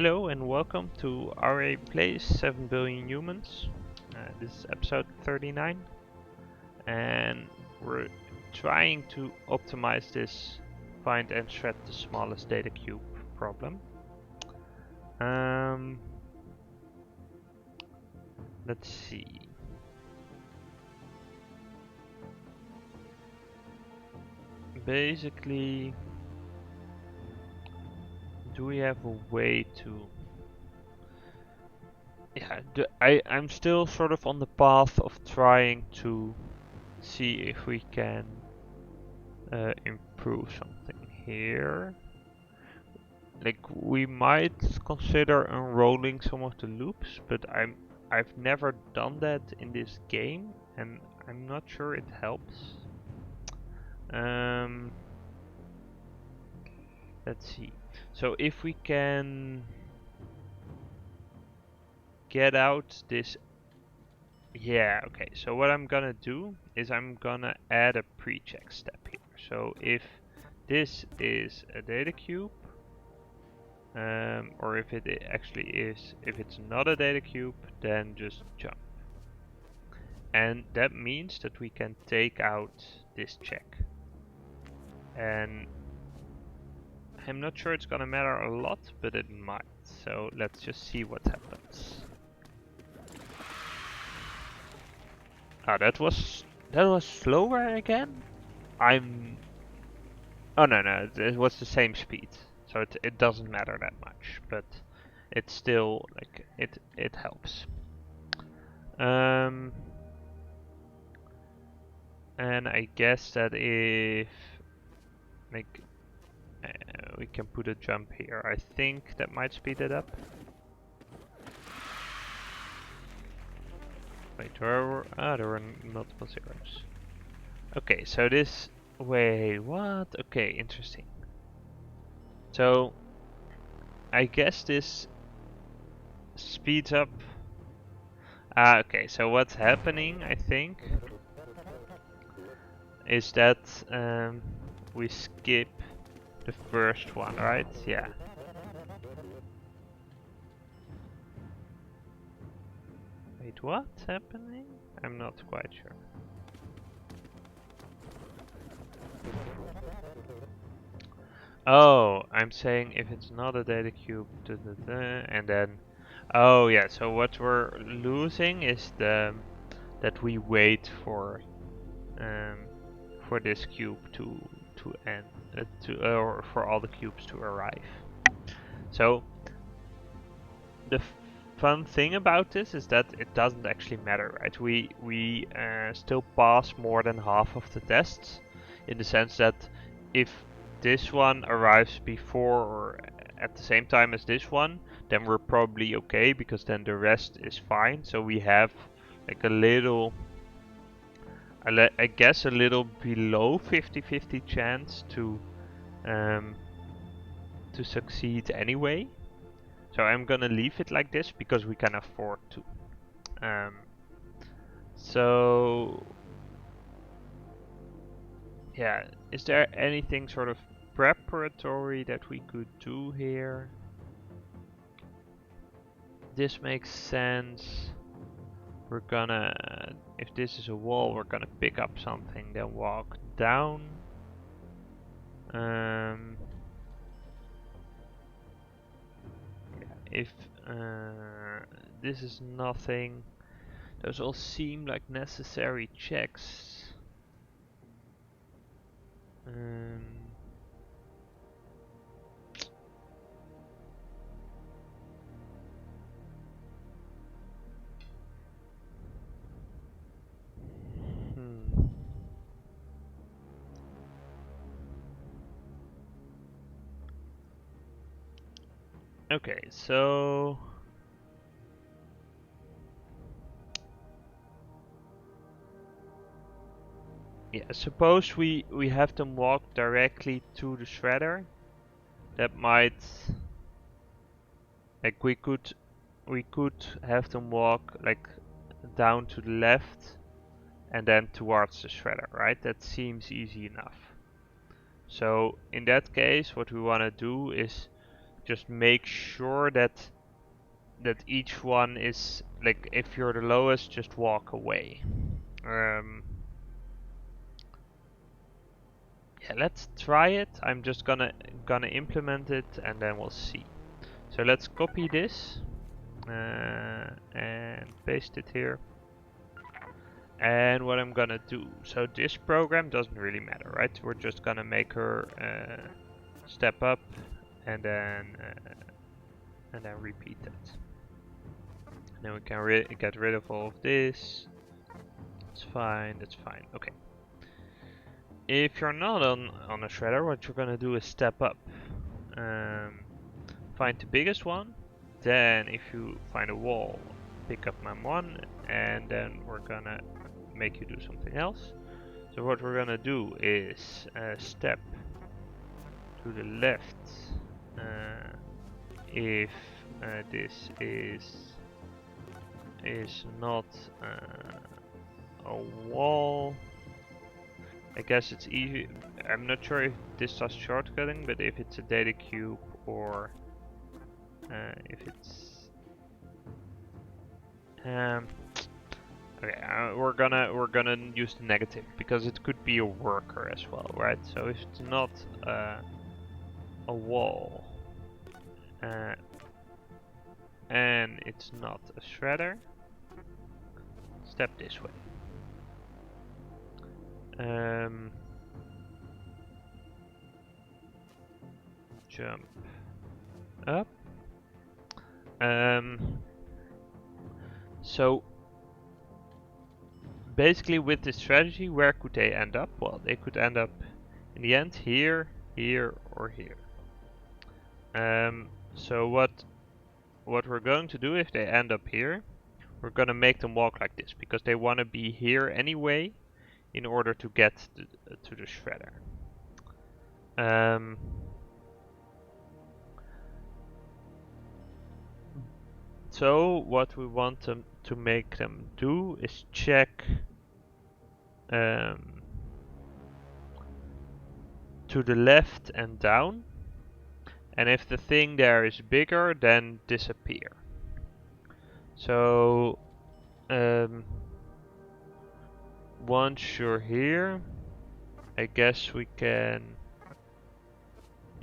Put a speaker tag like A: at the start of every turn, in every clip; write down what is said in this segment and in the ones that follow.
A: Hello and welcome to Aurei Plays 7 Billion Humans. This is episode 39 and we're trying to optimize this find and shred the smallest data cube problem. Let's see. Basically, do we have a way to... Yeah, I'm still sort of on the path of trying to see if we can improve something here. Like, we might consider unrolling some of the loops, but I've never done that in this game and I'm not sure it helps. Let's see. So if we can get out this... Yeah, okay. So what I'm gonna do is I'm gonna add a pre-check step here. So if this is a data cube, or if it actually is, if it's not a data cube, then just jump. And that means that we can take out this check. And I'm not sure it's gonna matter a lot, but it might. So let's just see what happens. Ah, that was slower again? Oh no, it was the same speed. So it doesn't matter that much, but it's still like it helps. And I guess that if like we can put a jump here, I think that might speed it up. Wait, there were multiple zeros. Okay, so this... Wait, what? Okay, interesting. So, I guess this speeds up... okay, so what's happening, I think, is that we skip the first one, right? Yeah. Wait, what's happening? I'm not quite sure. Oh, I'm saying if it's not a data cube, and then... Oh yeah, so what we're losing is that we wait for this cube to end, or for all the cubes to arrive. So the fun thing about this is that it doesn't actually matter, right? We still pass more than half of the tests, in the sense that if this one arrives before or at the same time as this one, then we're probably okay, because then the rest is fine. So we have like a little, I guess a little below 50-50 chance to succeed anyway. So I'm gonna leave it like this because we can afford to. So yeah, is there anything sort of preparatory that we could do here? This makes sense. We're gonna, if this is a wall, we're gonna pick up something, then walk down. If this is nothing, those all seem like necessary checks. Okay, so yeah, suppose we have them walk directly to the shredder. That might, like, we could have them walk like down to the left and then towards the shredder, right? That seems easy enough. So in that case, what we want to do is just make sure that each one is like, if you're the lowest, just walk away. Yeah, let's try it. I'm just gonna implement it and then we'll see. So let's copy this and paste it here. And what I'm gonna do, so this program doesn't really matter, right? We're just gonna make her step up and then repeat that. And then we can get rid of all of this. It's fine, that's fine. Okay. If you're not on a shredder, what you're gonna do is step up. Find the biggest one. Then if you find a wall, pick up mem1, and then we're gonna make you do something else. So what we're gonna do is step to the left if this is not a wall. I guess it's easy. I'm not sure if this does shortcutting, but if it's a data cube or if it's okay, we're gonna use the negative because it could be a worker as well, right? So if it's not a wall and it's not a shredder, step this way. Jump up. So basically with this strategy, where could they end up? Well, they could end up in the end here, here, or here. So what we're going to do if they end up here, we're gonna make them walk like this because they want to be here anyway in order to get to the shredder. So what we want them to make them do is check to the left and down, and if the thing there is bigger, then disappear. So once you're here, I guess we can,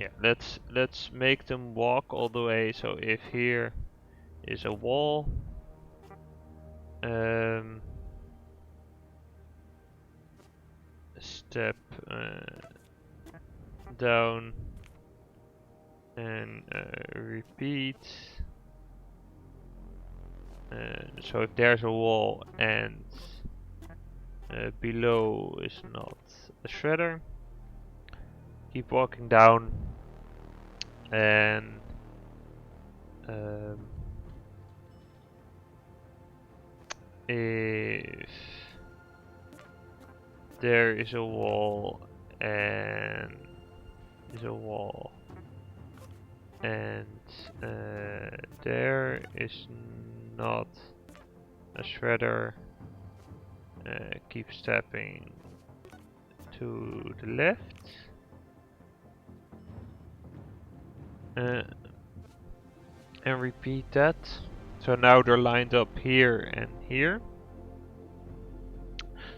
A: yeah, let's make them walk all the way. So if here is a wall, step down and repeat. So if there's a wall and below is not a shredder, keep walking down, and if there is a wall and there is not a shredder, keep stepping to the left, and repeat that. So now they're lined up here and here.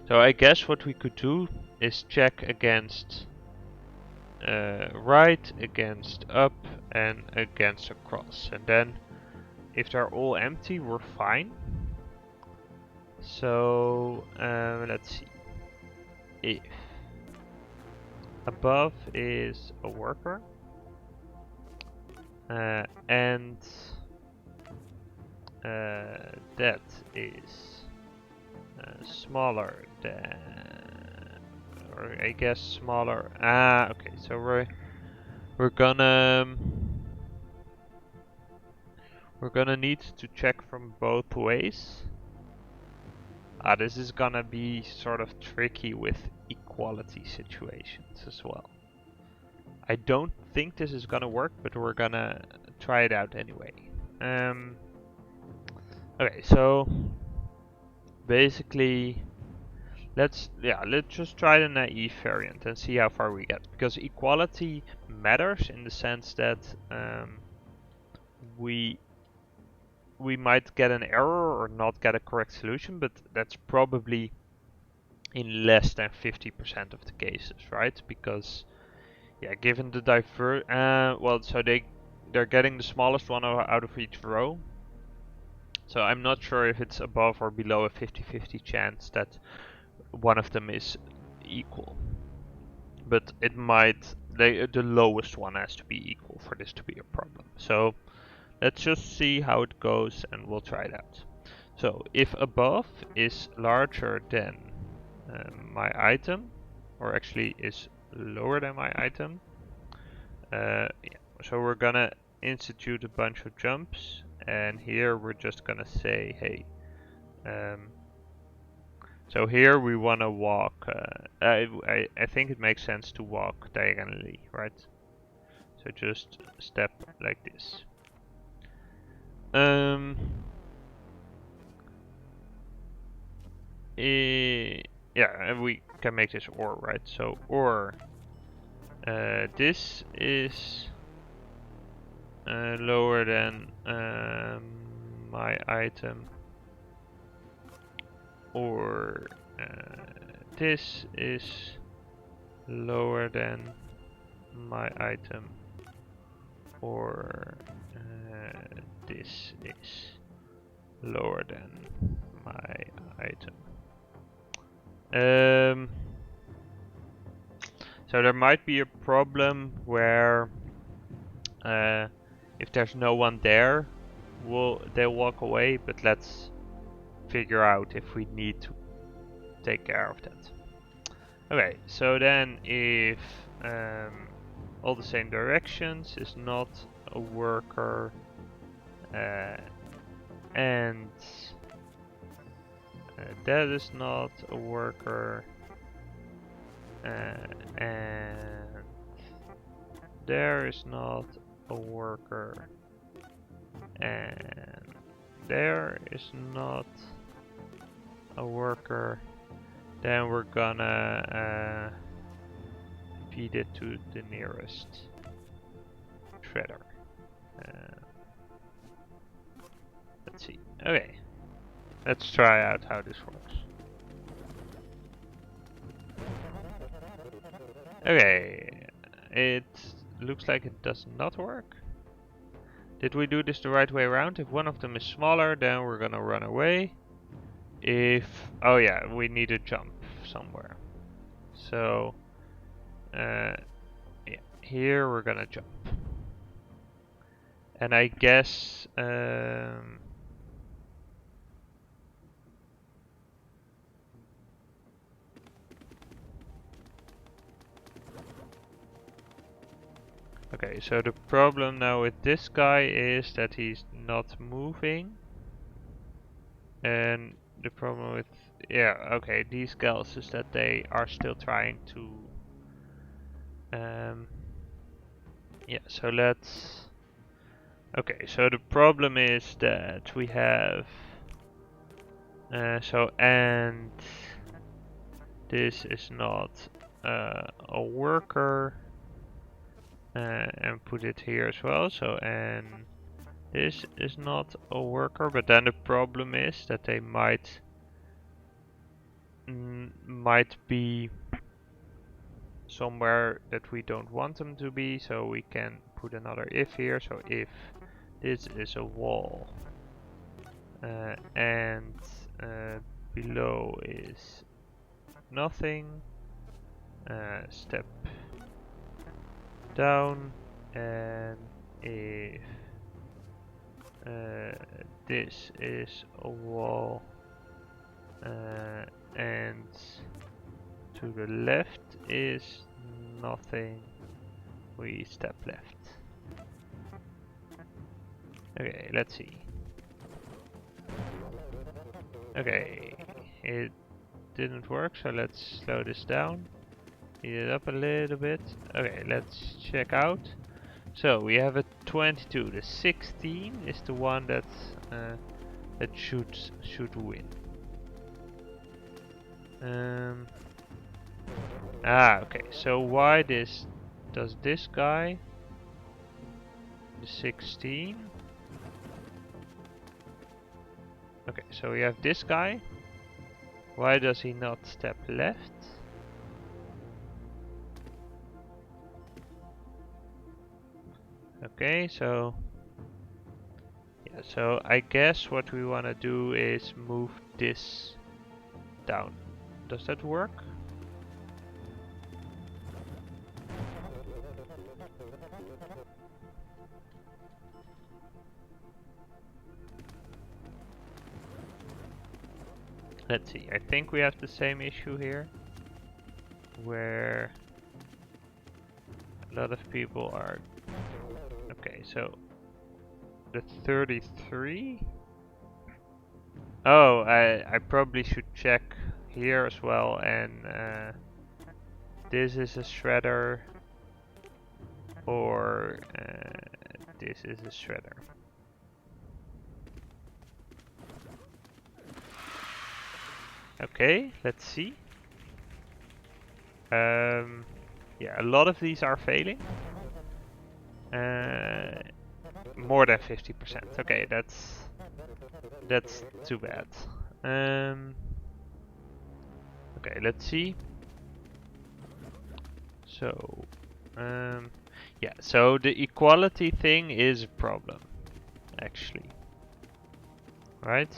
A: So I guess what we could do is check against right, against up, and against across, and then if they're all empty, we're fine. So let's see. If above is a worker and that is smaller than, or I guess smaller. Okay. So we're gonna need to check from both ways. This is gonna be sort of tricky with equality situations as well. I don't think this is gonna work, but we're gonna try it out anyway. Okay, so basically, let's just try the naive variant and see how far we get, because equality matters in the sense that we might get an error or not get a correct solution, but that's probably in less than 50% of the cases, right? Because yeah, given the well, so they're getting the smallest one out of each row. So I'm not sure if it's above or below a 50-50 chance that one of them is equal. But it might, the lowest one has to be equal for this to be a problem. So let's just see how it goes and we'll try it out. So if above is larger than my item, or actually is lower than my item, yeah. So we're gonna institute a bunch of jumps, and here we're just gonna say, hey, so here we want to walk. I think it makes sense to walk diagonally, right? So just step like this. Yeah, and we can make this or, right? So or this is lower than my item, or this is lower than my item, or this is lower than my item. So there might be a problem where if there's no one there, they'll walk away, but let's figure out if we need to take care of that. Okay, so then if all the same directions is not a worker, and that is not a worker, and there is not a worker, and there is not a worker, then we're gonna feed it to the nearest shredder. Let's see. Okay, let's try out how this works. Okay, it looks like it does not work. Did we do this the right way around? If one of them is smaller, then we're gonna run away. Oh yeah, we need a jump somewhere. So, yeah, here we're gonna jump. And I guess, okay, so the problem now with this guy is that he's not moving. And the problem with, yeah, okay, these girls is that they are still trying to, yeah, so let's, okay, so the problem is that we have, and this is not a worker, and put it here as well, so, and this is not a worker, but then the problem is that they might be somewhere that we don't want them to be, so we can put another if here. So if this is a wall, and below is nothing, step down, and if this is a wall, and to the left is nothing, we step left. Okay, let's see. Okay, it didn't work, so let's slow this down. Speed it up a little bit. Okay, let's check out. So we have a 22. The 16 is the one that should win. Okay. So why does this guy, the 16, Okay, so we have this guy. Why does he not step left? Okay, so yeah, so I guess what we want to do is move this down. Does that work? Let's see, I think we have the same issue here, where a lot of people are... Okay, so the 33? Oh, I probably should check here as well, and this is a shredder, or this is a shredder. Okay, let's see. Yeah, a lot of these are failing. More than 50%. Okay, that's too bad. Okay, let's see. So, yeah, so the equality thing is a problem, actually. Right?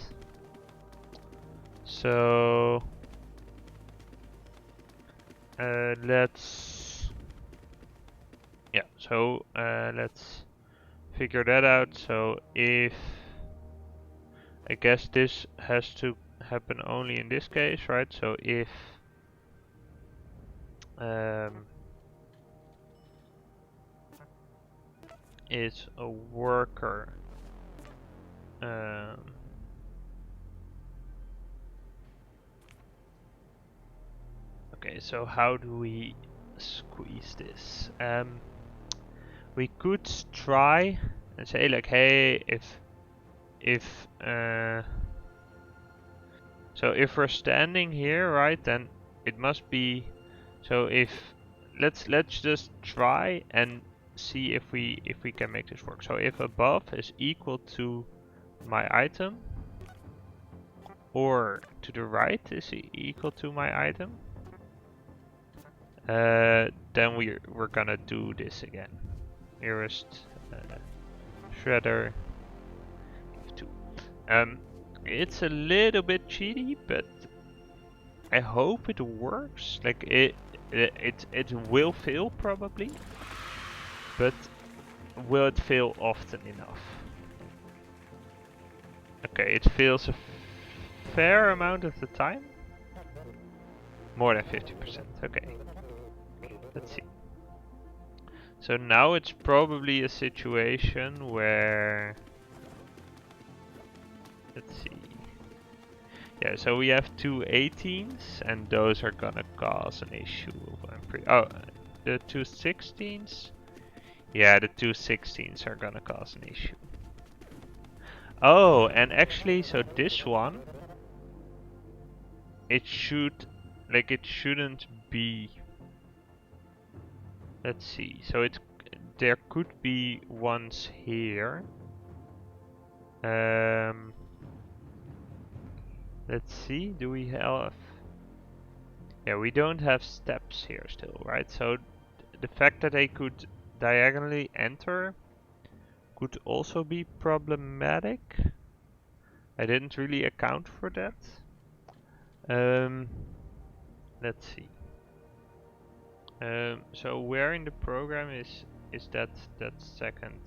A: So, let's... Yeah, so let's figure that out. So if... I guess this has to happen only in this case, right? So if... is a worker okay, so how do we squeeze this? We could try and say like, hey, if so if we're standing here, right, then it must be, so if let's just try and see if we can make this work. So if above is equal to my item, or to the right is equal to my item, then we're gonna do this again. Nearest shredder two. It's a little bit cheaty, but I hope it works. Like it will fail probably, but will it fail often enough? Okay, it fails a fair amount of the time. More than 50%. Okay. Let's see. So now it's probably a situation where... Let's see. Yeah, so we have two 18s, and those are gonna cause an issue. Oh, the two 16s? Yeah, the two 16s are gonna cause an issue. Oh, and actually, so this one, it should, like, it shouldn't be. Let's see. So there could be ones here. Let's see. Do we have? Yeah, we don't have steps here still, right? So the fact that they could diagonally enter could also be problematic. I didn't really account for that. Let's see. So where in the program is that second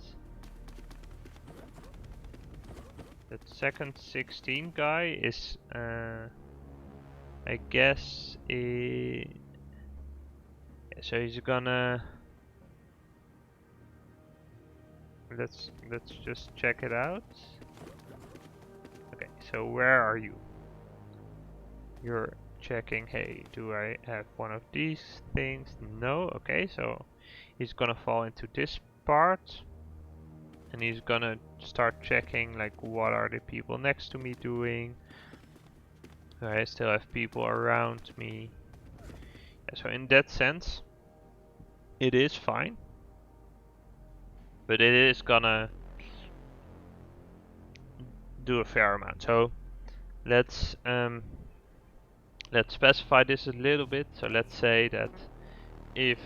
A: 16 guy is I guess so he's gonna let's just check it out. Okay, so where are you? You're checking, hey, do I have one of these things? No. Okay, so he's gonna fall into this part, and he's gonna start checking like what are the people next to me doing. I still have people around me. Yeah, so in that sense it is fine, but it is gonna do a fair amount. So let's specify this a little bit. So let's say that if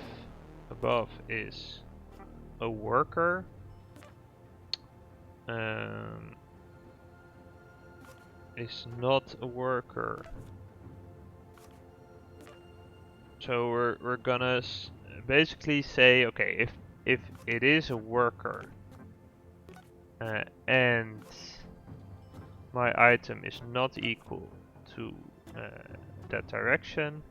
A: above is a worker, is not a worker. So we're gonna basically say, okay, if it is a worker and my item is not equal to that direction,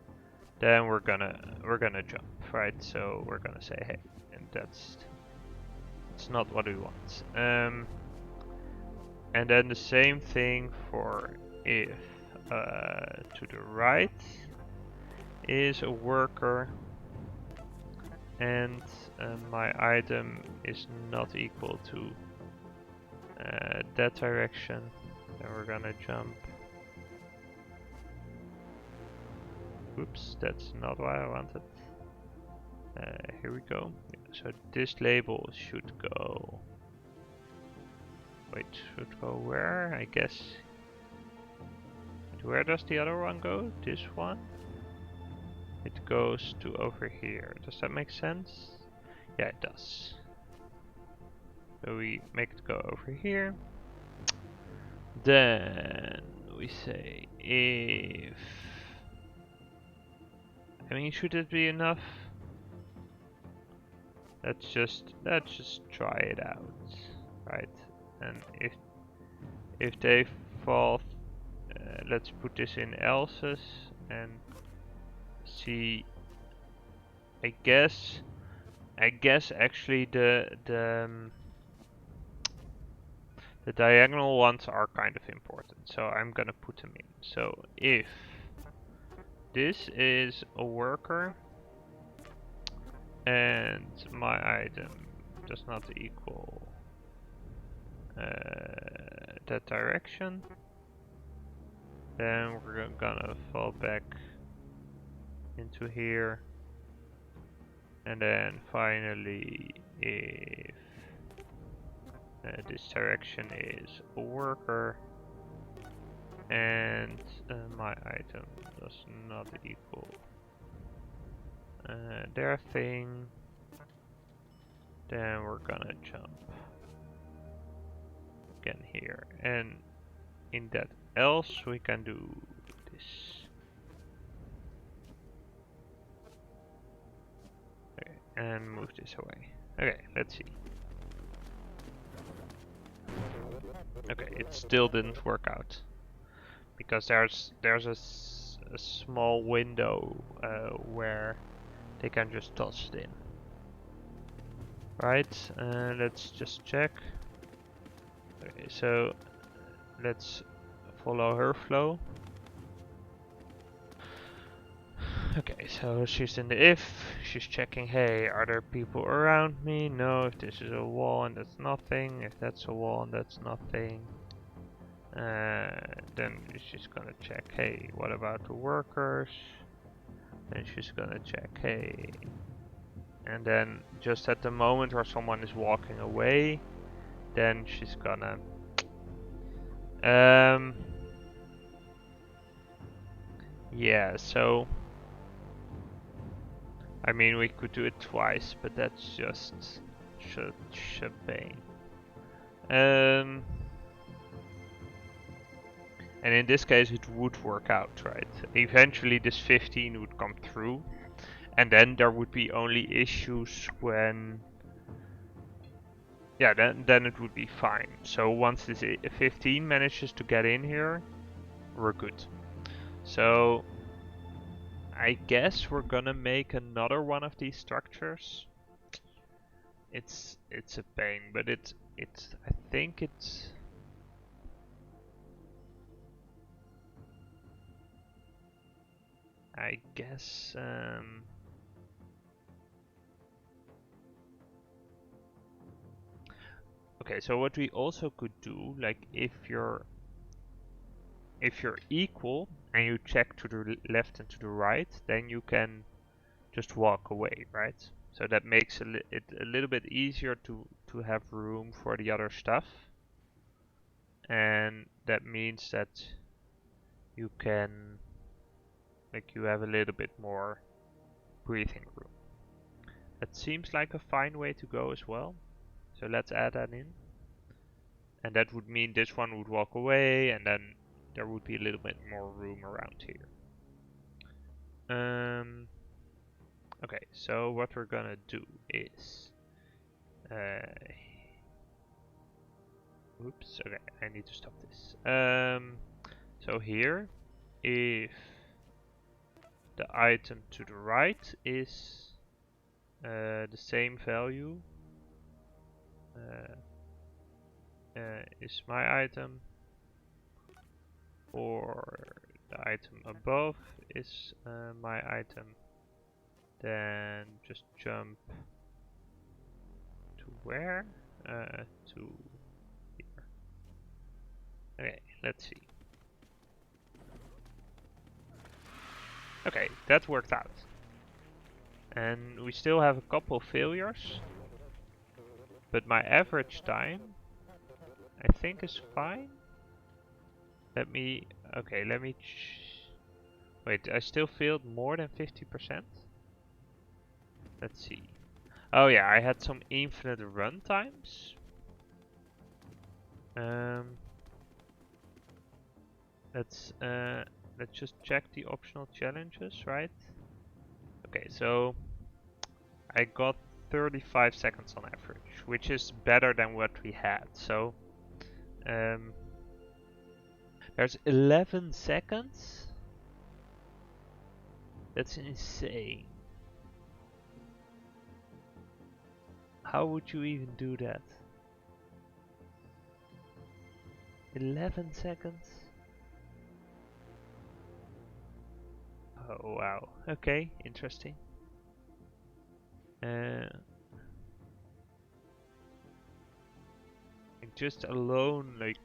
A: then we're gonna jump, right? So we're gonna say, hey, and it's not what we want. And then the same thing for if to the right is a worker and my item is not equal to that direction, then we're gonna jump. Oops, that's not what I wanted. Here we go. So this label should go. Wait, should go where? I guess. Where does the other one go? This one? It goes to over here. Does that make sense? Yeah, it does. So we make it go over here. Then we say if... I mean, should it be enough? Let's just try it out, right? And if they fall, let's put this in else's and see. I guess actually the diagonal ones are kind of important, so I'm gonna put them in. So if this is a worker and my item does not equal that direction, then we're gonna fall back into here. And then finally, if this direction is a worker and my item does not equal their thing, then we're gonna jump again here. And in that else we can do this. Okay, and move this away. Okay, let's see. Okay, it still didn't work out because there's a small window where they can just toss it in. Right, let's just check. Okay, so let's follow her flow. Okay, so she's in the if, she's checking, hey, are there people around me? No, if this is a wall and that's nothing, if that's a wall and that's nothing, then she's gonna check, hey, what about the workers? Then she's gonna check, hey, and then just at the moment where someone is walking away, then she's gonna yeah, so I mean, we could do it twice, but that's just shebang. And in this case, it would work out, right? Eventually, this 15 would come through, and then there would be only issues when, yeah, then it would be fine. So once this 15 manages to get in here, we're good. So I guess we're gonna make another one of these structures. It's a pain, but I think it's I guess okay, so what we also could do, like if you're equal and you check to the left and to the right, then you can just walk away, right? So that makes it a little bit easier to have room for the other stuff. And that means that you can, like, you have a little bit more breathing room. That seems like a fine way to go as well. So let's add that in. And that would mean this one would walk away, and then there would be a little bit more room around here. Okay, so what we're gonna do is... oops, okay, I need to stop this. So here, if the item to the right is the same value, is my item, or the item above is my item, then just jump to where? To here. Okay, let's see. Okay, that worked out. And we still have a couple failures, but my average time I think is fine. Let me, okay, let me, wait, I still failed more than 50%? Let's see. Oh yeah, I had some infinite run times. Let's just check the optional challenges, right? Okay, so I got 35 seconds on average, which is better than what we had. So there's 11 seconds. That's insane. How would you even do that? 11 seconds? Oh wow, okay, interesting. Just alone, like,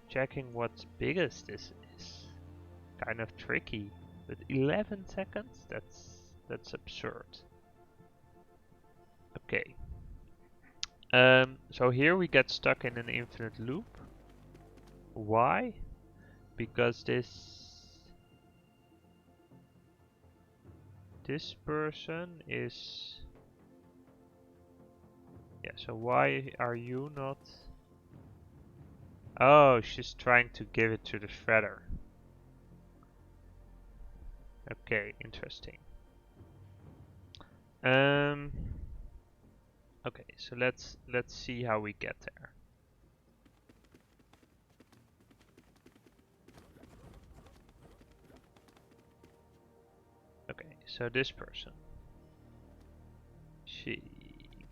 A: checking what's biggest is kind of tricky. But 11 seconds? That's absurd. Okay. So here we get stuck in an infinite loop. Why? Because this person is... Yeah, so why are you not... Oh, she's trying to give it to the shredder. Okay, interesting. Okay, so let's see how we get there. Okay, so this person, she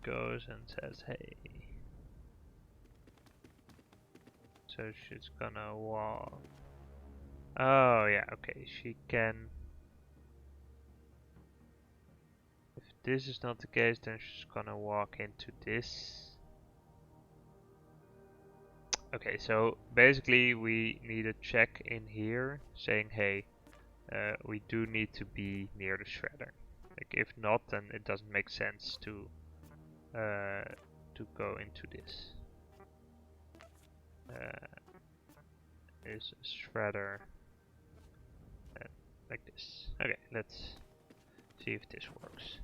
A: goes and says, hey. So she's gonna walk. Oh yeah, okay, she can. If this is not the case, then she's gonna walk into this. Okay, so basically we need a check in here saying, hey, we do need to be near the shredder. Like, if not, then it doesn't make sense to go into this. Is a shredder like this. Okay, let's see if this works.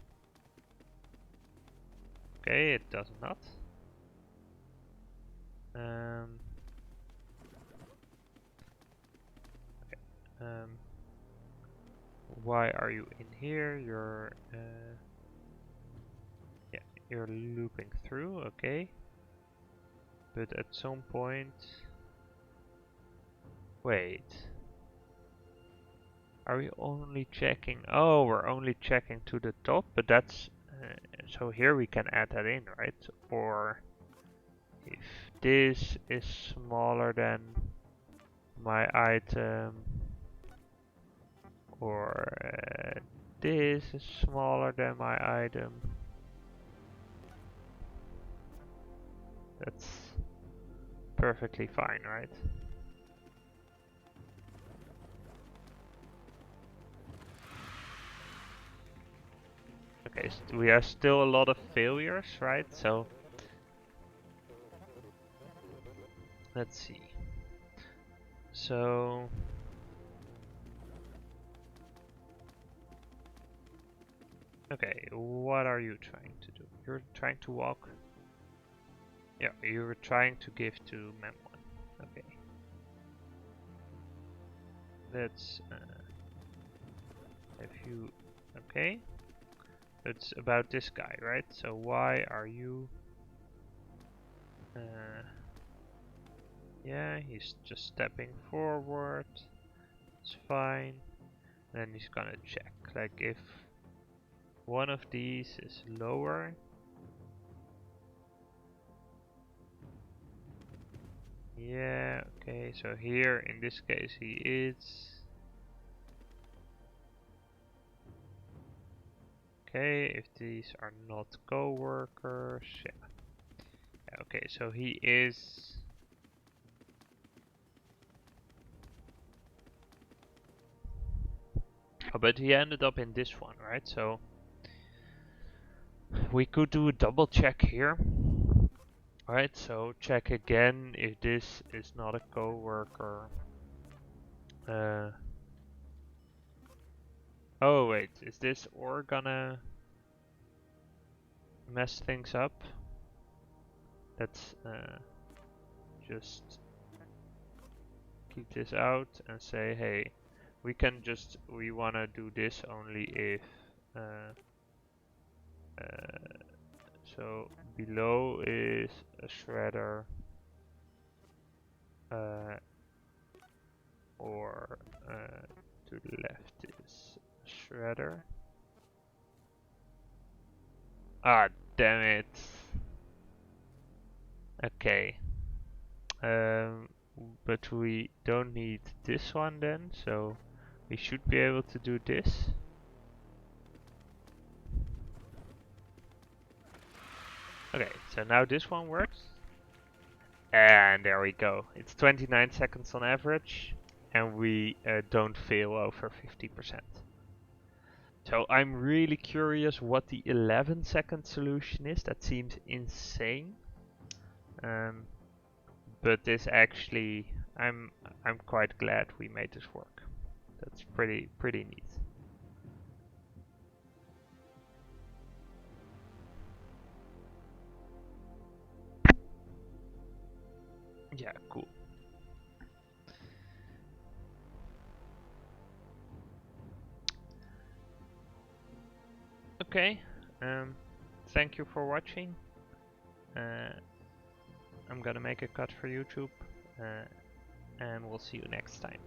A: Okay, it does not. Okay. Why are you in here? You're yeah, you're looping through. Okay, but at some point, wait. Are we only checking? Oh, we're only checking to the top, but that's so here we can add that in, right? Or if this is smaller than my item, or this is smaller than my item, that's perfectly fine, right? Okay, so we have still a lot of failures, right? So let's see. So Okay, what are you trying to do? You're trying to walk? Yeah, you were trying to give to Mem1. Okay. That's if you okay. It's about this guy, right? So why are you yeah, he's just stepping forward. It's fine. Then he's gonna check. Like if one of these is lower. Yeah, okay, so here in this case he is. Okay, if these are not co-workers, yeah. Okay, so he is. Oh, but he ended up in this one, right? So we could do a double check here. Alright, so check again if this is not a co-worker. Oh wait, is this or gonna mess things up? Let's just keep this out and say, hey, we wanna do this only if so below is a shredder or to the left is a shredder. Ah, damn it. Okay. But we don't need this one then, so we should be able to do this. Okay, so now this one works. And there we go. It's 29 seconds on average, and we don't fail over 50%. So I'm really curious what the 11-second solution is. That seems insane. But this actually, I'm quite glad we made this work. That's pretty neat. Yeah, cool. Okay, thank you for watching. I'm gonna make a cut for YouTube, and we'll see you next time.